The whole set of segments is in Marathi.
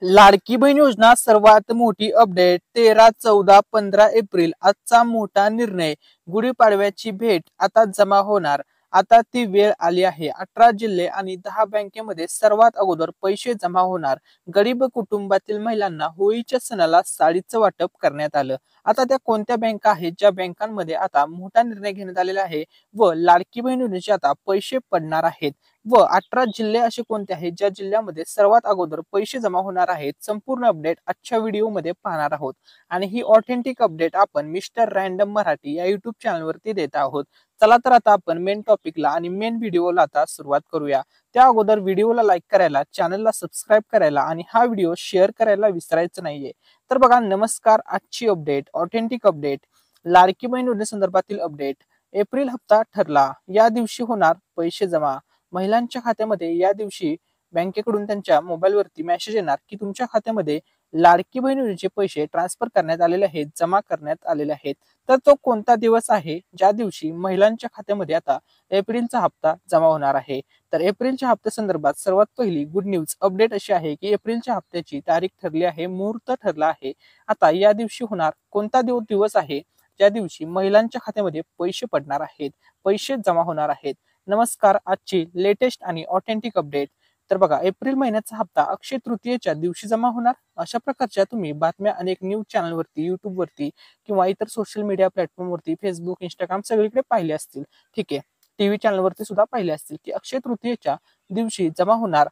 लाडकी बहीण योजना सर्वात मोठी अपडेट 13, 14, 15 एप्रिल आजचा मोठा निर्णय. गुढीपाडव्याची भेट आता जमा होणार. आता ती वेळ आली आहे. 18 जिल्हे आणि 10 बँकेमध्ये सर्वात अगोदर पैसे जमा होणार. गरीब कुटुंबातील महिलांना होळीच्या सणाला साडीचं वाटप करण्यात आलं. आता त्या कोणत्या बँका आहेत ज्या बँकांमध्ये आता मोठा निर्णय घेण्यात आलेला आहे व लाडकी बहीण योजनेचे आता पैसे पडणार आहेत व 18 जिल्हे असे कोणते आहेत ज्या जिल्ह्यामध्ये सर्वात अगोदर पैसे जमा होणार आहेत. संपूर्ण अपडेट आजच्या व्हिडिओमध्ये पाहणार आहोत आणि ही ऑथेंटिक अपडेट आपण मिस्टर रँडम मराठी या युट्यूब चॅनलवरती देत आहोत. चला तर आता आपण मेन टॉपिकला आणि मेन व्हिडिओला आता सुरुवात करूया. त्या अगोदर व्हिडिओला लाईक करायला, चॅनलला सबस्क्राईब करायला आणि हा व्हिडिओ शेअर करायला विसरायचं नाहीये. तर बघा, नमस्कार. आजची update authentic update, Ladki Bahin योजनेसंदर्भातील update. April हप्ता ठरला, या दिवशी होणार पैसे जमा. महिलांच्या खात्यामध्ये या दिवशी बँकेकडून त्यांच्या मोबाईलवरती मेसेज येणार की तुमच्या खात्यामध्ये लाडकी बहीण योजनेचे पैसे ट्रान्सफर करण्यात आलेले आहेत, जमा करण्यात आलेले आहेत. तर तो कोणता दिवस आहे ज्या दिवशी महिलांच्या खात्यामध्ये आता एप्रिलचा हप्ता जमा होणार आहे? तर एप्रिलच्या हप्त्यासंदर्भात सर्वात पहिली गुड न्यूज अपडेट अशी आहे की एप्रिलच्या हप्त्याची तारीख ठरली आहे, मुहूर्त ठरला आहे. आता या दिवशी होणार कोणता दिवस आहे ज्या दिवशी महिलांच्या खात्यामध्ये पैसे पडणार आहेत, पैसे जमा होणार आहेत? नमस्कार. आजची लेटेस्ट आणि ऑथेंटिक अपडेट. तर बघा, एप्रिल महिन्याचा हप्ता अक्षय तृतीयेच्या दिवशी जमा होणार. अशा प्रकारच्या तुम्ही बातम्या अनेक न्यूज चॅनलवरती, युट्यूबवरती किंवा इतर सोशल मीडिया प्लॅटफॉर्मवरती, फेसबुक, इंस्टाग्राम सगळीकडे पाहिले असतील. ठीक आहे, टीव्ही चॅनलवरती सुद्धा पाहिले असतील की अक्षय तृतीयेच्या दिवशी जमा होणार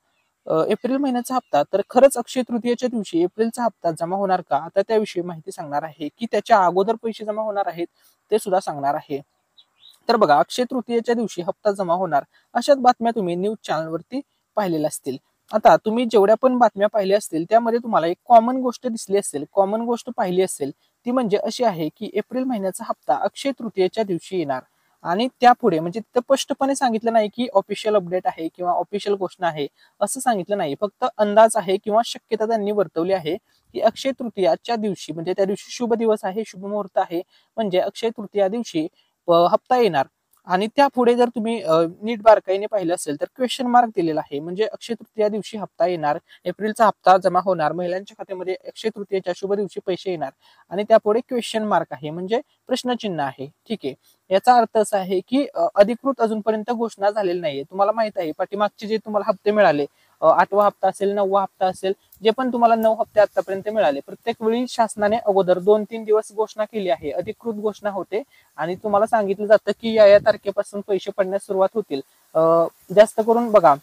एप्रिल महिन्याचा हप्ता. तर खरंच अक्षय तृतीयेच्या दिवशी एप्रिलचा हप्ता जमा होणार का? आता त्याविषयी माहिती सांगणार आहे की त्याच्या अगोदर पैसे जमा होणार आहेत ते सुद्धा सांगणार आहे. तर बघा, अक्षय तृतीयेच्या दिवशी हप्ता जमा होणार अशाच बातम्या तुम्ही न्यूज चॅनलवरती पाहिलेल्या असतील. आता तुम्ही जेवढ्या पण बातम्या पाहिल्या असतील त्यामध्ये तुम्हाला एक कॉमन गोष्ट दिसली असेल, कॉमन गोष्ट पाहिली असेल, ती म्हणजे अशी आहे की एप्रिल महिन्याचा हप्ता अक्षय तृतीयेच्या दिवशी येणार. आणि त्यापुढे म्हणजे तिथं स्पष्टपणे सांगितलं नाही की ऑफिशियल अपडेट आहे किंवा ऑफिशियल घोषणा आहे, असं सांगितलं नाही. फक्त अंदाज आहे किंवा शक्यता त्यांनी वर्तवली आहे की अक्षय तृतीयाच्या दिवशी, म्हणजे त्या दिवशी शुभ दिवस आहे, शुभ मुहूर्त आहे, म्हणजे अक्षय तृतीया दिवशी हप्ता येणार. आणि त्यापुढे जर तुम्ही नीट बारकाईने पाहिलं असेल तर क्वेश्चन मार्क दिलेला आहे, म्हणजे अक्षय तृतीया दिवशी हप्ता येणार, एप्रिलचा हप्ता जमा होणार, महिलांच्या खात्यामध्ये अक्षय तृतीयेच्या शुभ दिवशी पैसे येणार. आणि त्यापुढे क्वेश्चन मार्क आहे, म्हणजे प्रश्नचिन्ह आहे. ठीक आहे, याचा अर्थ असा आहे की अधिकृत अजूनपर्यंत घोषणा झालेली नाहीये. तुम्हाला माहित आहे पाठीमागचे जे तुम्हाला हप्ते मिळाले, 8वा हप्ता असेल, 9वा हप्ता असेल, जे पण तुम्हाला 9 हप्ते आतापर्यंत मिळाले, प्रत्येक वेळी शासनाने अगोदर 2-3 दिवस घोषणा केली आहे, अधिकृत घोषणा होते आणि तुम्हाला सांगितलं जातं की या तारखेपासून पैसे पडण्यास सुरुवात होतील. जास्त करून बघा,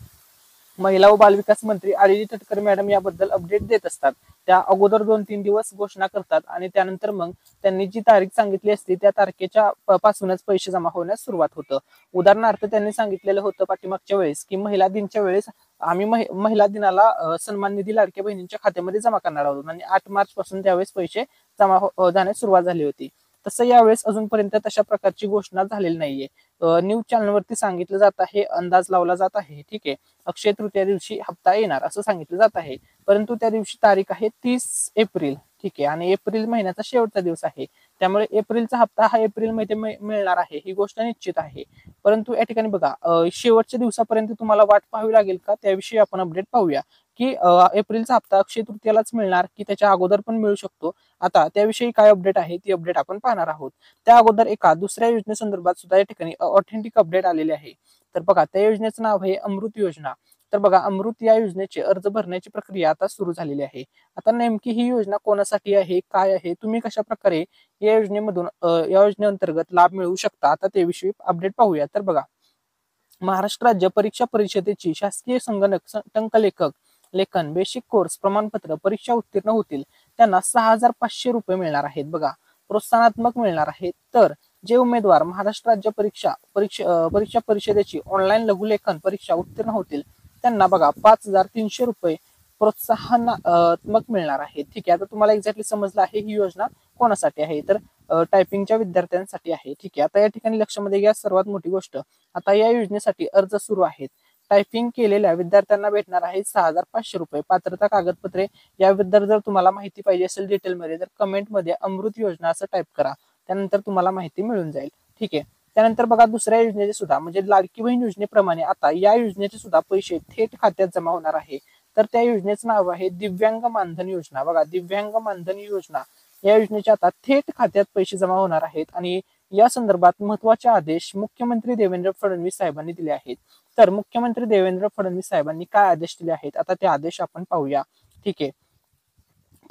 महिला व बालविकास मंत्री आदिती तटकरे मॅडम याबद्दल अपडेट देत असतात. त्या अगोदर 2-3 दिवस घोषणा करतात आणि त्यानंतर मग त्यांनी जी तारीख सांगितली असते त्या तारखेच्या पासूनच पैसे जमा होण्यास सुरुवात होतं. उदाहरणार्थ त्यांनी सांगितलेलं होतं पाठीमागच्या वेळेस की महिला दिनच्या वेळेस आम्ही महिला दिनाला सन्मान निधी लाडक्या बहिणींच्या खात्यामध्ये जमा करणार आहोत आणि 8 मार्च पासून त्यावेळेस पैसे जमा जाण्यास सुरुवात झाली होती. तसं यावेळेस अजूनपर्यंत तशा प्रकारची घोषणा झालेली नाहीये. न्यूज चॅनलवरती सांगितलं जात आहे, अंदाज लावला जात आहे. ठीक आहे, अक्षय तृतीया दिवशी हप्ता येणार असं सांगितलं जात आहे, परंतु त्या दिवशी तारीख आहे 30 एप्रिल. ठीक आहे, आणि एप्रिल महिन्याचा शेवटचा दिवस आहे, त्यामुळे एप्रिलचा हप्ता हा एप्रिल मध्ये मिळणार आहे ही गोष्ट निश्चित आहे. परंतु या ठिकाणी बघा, शेवटच्या दिवसापर्यंत तुम्हाला वाट पाहावी लागेल का, त्याविषयी आपण अपडेट पाहूया की एप्रिलचा हप्ता अक्षय तृतीयालाच मिळणार की त्याच्या अगोदर पण मिळू शकतो. आता त्याविषयी काय अपडेट आहे ती अपडेट आपण पाहणार आहोत. त्या अगोदर एका दुसऱ्या योजनेसंदर्भात सुद्धा या ठिकाणी ऑथेंटिक अपडेट आलेले आहे. तर बघा, त्या योजनेचं नाव आहे अमृत योजना. तर बघा, अमृत या योजनेचे अर्ज भरण्याची प्रक्रिया आता सुरू झालेली आहे. आता नेमकी ही योजना कोणासाठी आहे, काय आहे, तुम्ही कशा प्रकारे या योजनेमधून या योजनेअंतर्गत लाभ मिळवू शकता, आता त्याविषयी अपडेट पाहूया. तर बघा, महाराष्ट्र राज्य परीक्षा परिषदेची शासकीय संगणक टंकलेखक लेखन बेसिक कोर्स प्रमाणपत्र परीक्षा उत्तीर्ण होतील त्यांना 6,500 रुपये मिळणार आहेत. बघा, प्रोत्साहनात्मक मिळणार आहेत. तर जे उमेदवार महाराष्ट्र राज्य परीक्षा परिषदेची ऑनलाईन लघुलेखन परीक्षा उत्तीर्ण होतील त्यांना बघा 5,300 रुपये प्रोत्साहनात्मक मिळणार आहे. ठीक आहे, आता तुम्हाला एक्झॅक्टली समजलं आहे ही योजना कोणासाठी आहे. तर टायपिंगच्या विद्यार्थ्यांसाठी आहे. ठीक आहे, आता या ठिकाणी लक्षामध्ये घ्या सर्वात मोठी गोष्ट, आता या योजनेसाठी अर्ज सुरू आहेत. टायपिंग केलेल्या विद्यार्थ्यांना भेटणार आहे 6,500 रुपये. पात्रता कागदपत्रे याबद्दल जर तुम्हाला माहिती पाहिजे असेल डिटेलमध्ये तर कमेंटमध्ये अमृत योजना असं टाईप करा, त्यानंतर तुम्हाला माहिती मिळून जाईल. ठीक आहे, त्यानंतर बघा, दुसऱ्या योजनेचे सुद्धा म्हणजे लाडकी बहीण योजनेप्रमाणे आता या योजनेचे सुद्धा पैसे थेट खात्यात जमा होणार आहे. तर त्या योजनेचं नाव आहे दिव्यांग मानधन योजना. बघा, दिव्यांग मानधन योजना या योजनेच्या आता थेट खात्यात पैसे जमा होणार आहेत आणि या संदर्भात महत्वाचे आदेश मुख्यमंत्री देवेंद्र फडणवीस साहेबांनी दिले आहेत. तर मुख्यमंत्री देवेंद्र फडणवीस साहेबांनी काय आदेश दिले आहेत, आता ते आदेश आपण पाहूया. ठीक आहे,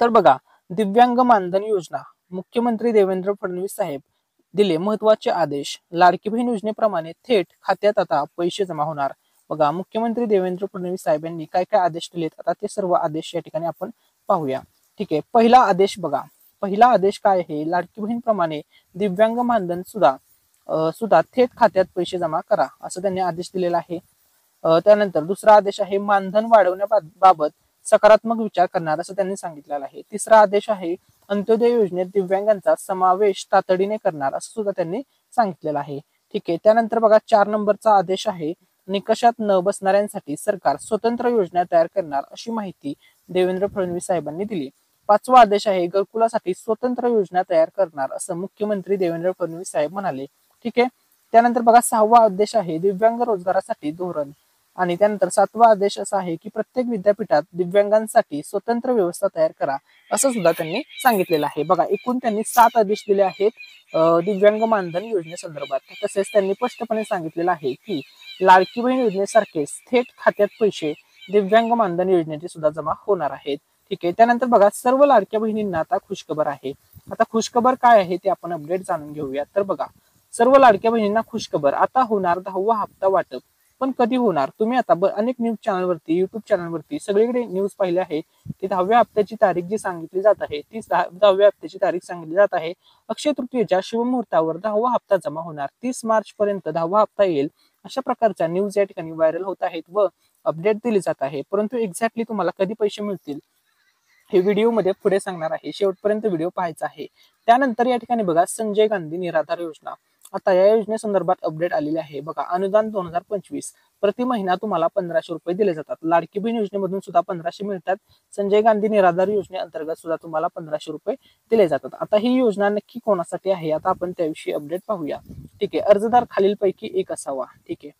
तर बघा, दिव्यांग मानधन योजना, मुख्यमंत्री देवेंद्र फडणवीस साहेब दिले महत्वाचे आदेश. लाडकी बहीण योजनेप्रमाणे थेट खात्यात आता पैसे जमा होणार. बघा, मुख्यमंत्री देवेंद्र फडणवीस साहेबांनी काय काय आदेश दिलेत, आता ते सर्व आदेश या ठिकाणी आपण पाहूया. ठीक आहे, पहिला आदेश बघा, पहिला आदेश काय आहे, लाडकी बहीण प्रमाणे दिव्यांग मानधन सुद्धा थेट खात्यात पैसे जमा करा, असं त्यांनी आदेश दिलेला आहे. त्यानंतर दुसरा आदेश आहे मानधन वाढवण्याबाबत सकारात्मक विचार करणार, असं त्यांनी सांगितलेलं आहे. तिसरा आदेश आहे अंत्योदय योजनेत दिव्यांगांचा समावेश तातडीने करणार, असं सुद्धा त्यांनी सांगितलेलं आहे. ठीक आहे, त्यानंतर बघा 4 नंबरचा आदेश आहे निकषात न बसणाऱ्यांसाठी सरकार स्वतंत्र योजना तयार करणार, अशी माहिती देवेंद्र फडणवीस साहेबांनी दिली. 5वा आदेश आहे घरकुलासाठी स्वतंत्र योजना तयार करणार, असं मुख्यमंत्री देवेंद्र फडणवीस साहेब म्हणाले. ठीक आहे, त्यानंतर बघा 6वा आदेश आहे दिव्यांग रोजगारासाठी धोरण. आणि त्यानंतर 7वा आदेश असा आहे की प्रत्येक विद्यापीठात दिव्यांगांसाठी स्वतंत्र व्यवस्था तयार करा, असं सुद्धा त्यांनी सांगितलेलं आहे. बघा, एकूण त्यांनी 7 आदेश दिले आहेत दिव्यांग मानधन योजनेसंदर्भात. तसेच त्यांनी स्पष्टपणे सांगितलेलं आहे की लाडकी बहीण योजनेसारखेच थेट खात्यात पैसे दिव्यांग मानधन योजनेचे सुद्धा जमा होणार आहेत. ठीक आहे, त्यानंतर बघा सर्व लाडक्या बहिणींना आता खुशखबर आहे. आता खुशखबर काय आहे ते आपण अपडेट जाणून घेऊया. तर बघा, सर्व लाडक्या बहिणींना खुशखबर, आता होणार 10वा हप्ता वाटप. पण कधी होणार, तुम्ही आता अनेक न्यूज चॅनलवरती, युट्यूब चॅनलवरती सगळीकडे न्यूज पाहिले आहे की 10व्या हप्त्याची तारीख जी सांगितली जात आहे ती 10व्या हप्त्याची तारीख सांगितली जात आहे. अक्षय तृतीयेच्या शुभमुहूर्तावर 10वा हप्ता जमा होणार, 30 मार्च पर्यंत 10वा हप्ता येईल, अशा प्रकारच्या न्यूज या ठिकाणी व्हायरल होत आहेत व अपडेट दिली जात आहे. परंतु एक्झॅक्टली तुम्हाला कधी पैसे मिळतील हे व्हिडिओमध्ये पुढे सांगणार आहे, शेवटपर्यंत व्हिडिओ पाहायचा आहे. त्यानंतर या ठिकाणी बघा संजय गांधी निराधार योजना, आता या योजनेसंदर्भात अपडेट आलेली आहे. बघा, अनुदान 2025 प्रति महिना तुम्हाला 1500 रुपये दिले जातात. लाडकी बहीण योजनेमधून सुद्धा 1500 मिळतात. संजय गांधी निराधार योजनेअंतर्गत सुद्धा तुम्हाला 1500 रुपये दिले जातात. आता ही योजना नक्की कोणासाठी आहे, आता आपण त्याविषयी अपडेट पाहूया. ठीक आहे, अर्जदार खालीलपैकी एक असावा. ठीक आहे,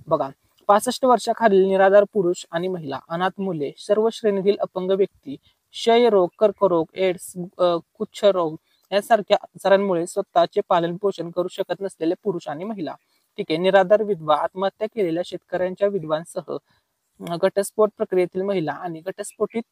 बघा, 65 वर्षाखालील निराधार पुरुष आणि महिला, अनाथ मुले, सर्व श्रेणीतील अपंग व्यक्ती, क्षयरोग, कर्करोग, एड्स, कुष्ठरोग यासारख्या आजारांमुळे स्वतःचे पालन पोषण करू शकत नसलेले पुरुष आणि महिला. ठीक आहे, निराधार विधवा, आत्महत्या केलेल्या शेतकऱ्यांच्या विधवांसह, घटस्फोट प्रक्रियेतील महिला आणि घटस्फोटित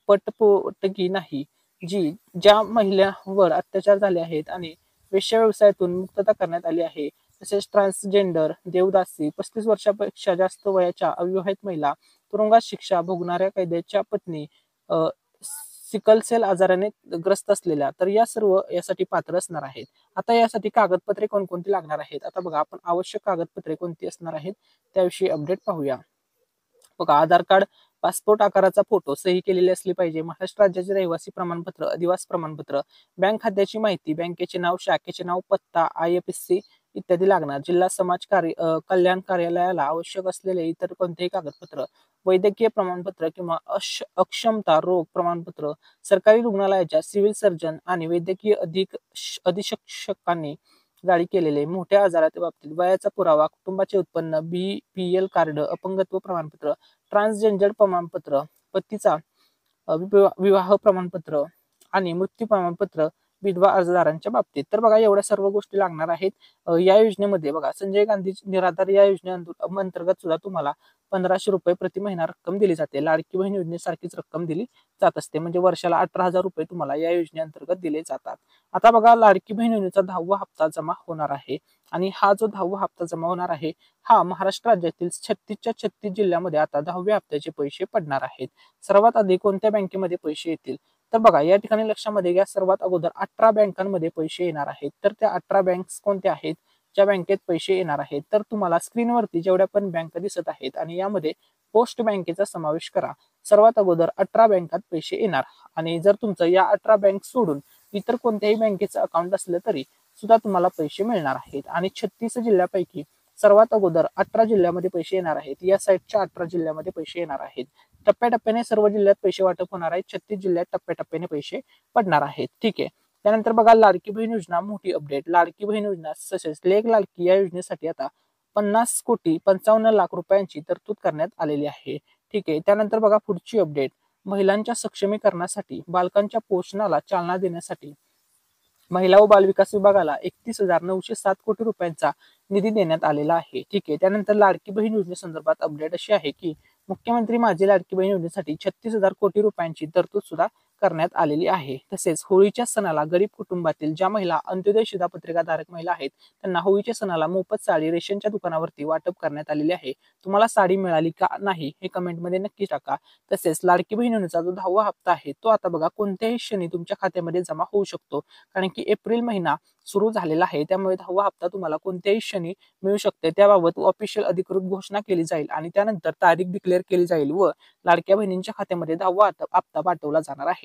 पटपोटगी नाही, ज्या महिलांवर अत्याचार झाले आहेत आणि वेश्या व्यवसायातून मुक्तता करण्यात आली आहे, तसेच ट्रान्सजेंडर, देवदासी, 35 वर्षापेक्षा जास्त वयाच्या अविवाहित महिला, तुरुंगात शिक्षा भोगणाऱ्या कैद्याच्या पत्नी, सिकल सेल आजाराने ग्रस्त असलेल्या, तर या सर्व यासाठी पात्र असणार आहेत. आता यासाठी कागदपत्रे कोणकोणती लागणार आहेत, आता बघा आपण आवश्यक कागदपत्रे कोणती असणार आहेत त्याविषयी अपडेट पाहूया. बघा, आधार कार्ड, पासपोर्ट आकाराचा फोटो, सही केलेली असली पाहिजे, महाराष्ट्र राज्याचे रहिवासी प्रमाणपत्र, अधिवास प्रमाणपत्र, बँक खात्याची माहिती, बँकेचे नाव, शाखेचे नाव, पत्ता, IFSC इत्यादी लागणार. जिल्हा समाज कल्याण कार्यालयाला आवश्यक असलेले इतर कोणतेही कागदपत्र, वैद्यकीय प्रमाणपत्र किंवा अक्षमता रोग प्रमाणपत्र, सरकारी रुग्णालयाच्या सिव्हिल सर्जन आणि वैद्यकीय अधीक्षकांनी जारी केलेले मोठ्या आजाराच्या बाबतीत वयाचा पुरावा, कुटुंबाचे उत्पन्न, BPL कार्ड, अपंगत्व प्रमाणपत्र, ट्रान्सजेंडर प्रमाणपत्र, पतीचा विवाह प्रमाणपत्र आणि मृत्यू प्रमाणपत्र विधवा अर्जदारांच्या बाबतीत. तर बघा, एवढ्या सर्व गोष्टी लागणार आहेत या योजनेमध्ये. बघा, संजय गांधी निराधार या योजनेअंतर्गत सुद्धा तुम्हाला 1500 रुपये प्रति महिना रक्कम दिली जाते. लाडकी बहीण योजनेसारखीच रक्कम दिली जात असते, म्हणजे वर्षाला 18,000 रुपये तुम्हाला या योजनेअंतर्गत दिले जातात. आता बघा, लाडकी बहीण योजनेचा 10वा हप्ता जमा होणार आहे आणि हा जो 10वा हप्ता जमा होणार आहे हा महाराष्ट्र राज्यातील 36च्या 36 जिल्ह्यामध्ये आता 10व्या हप्त्याचे पैसे पडणार आहेत. सर्वात आधी कोणत्या बँकेमध्ये पैसे येतील, तर बघा या ठिकाणी लक्षामध्ये घ्या, सर्वात अगोदर 18 बँकांमध्ये पैसे येणार आहेत. तर त्या 18 बँक्स कोणत्या आहेत ज्या बँकेत पैसे येणार आहेत, तर तुम्हाला स्क्रीनवरती जेवढ्या पण बँका दिसत आहेत आणि यामध्ये पोस्ट बँकेचा समावेश करा. सर्वात अगोदर 18 बँकात पैसे येणार आणि जर तुमचं या 18 बँक सोडून इतर कोणत्याही बँकेचं अकाउंट असलं तरी सुद्धा तुम्हाला पैसे मिळणार आहेत. आणि 36 जिल्ह्यापैकी सर्वात अगोदर 18 जिल्ह्यामध्ये पैसे येणार आहेत, या साईडच्या 18 जिल्ह्यामध्ये पैसे येणार आहेत. टप्प्याटप्प्याने सर्व जिल्ह्यात पैसे वाटप होणार आहेत. 36 जिल्ह्यात टप्प्याटप्प्याने पैसे पडणार आहेत. ठीक आहे, त्यानंतर बघा लाडकी बहीण योजना मोठी अपडेट. लाडकी बहीण योजना तसेच लेक लाडकी या योजनेसाठी आता 50,55,00,000 रुपयांची तरतूद करण्यात आलेली आहे. ठीक आहे. त्यानंतर बघा पुढची अपडेट. महिलांच्या सक्षमीकरणासाठी बालकांच्या पोषणाला चालना देण्यासाठी महिला व बालविकास विभागाला 31,907 कोटी रुपयांचा निधी देण्यात आलेला आहे. ठीक आहे. त्यानंतर लाडकी बहीण योजनेसंदर्भात अपडेट अशी आहे की मुख्यमंत्री माझी लाडकी बहीण योजनेसाठी 36,000 कोटी रुपयांची तरतूद सुद्धा करण्यात आलेली आहे. तसेच होळीच्या सणाला गरीब कुटुंबातील ज्या महिला अंत्योदय शिधापत्रिकाधारक महिला आहेत त्यांना होळीच्या सणाला मोफत साडी रेशनच्या दुकानावरती वाटप करण्यात आलेली आहे. तुम्हाला साडी मिळाली का नाही हे कमेंटमध्ये नक्की टाका. तसेच लाडकी बहीण योजनेचा जो 10वा हप्ता आहे तो आता बघा कोणत्याही क्षणी तुमच्या खात्यामध्ये जमा होऊ शकतो. कारण की एप्रिल महिना सुरू झालेला आहे, त्यामुळे 10वा हप्ता तुम्हाला कोणत्याही क्षणी मिळू शकते. त्याबाबत ऑफिशियल अधिकृत घोषणा केली जाईल आणि त्यानंतर तारीख डिक्लेअर केली जाईल व लाडक्या बहिणींच्या खात्यामध्ये 10वा हप्ता पाठवला जाणार आहे.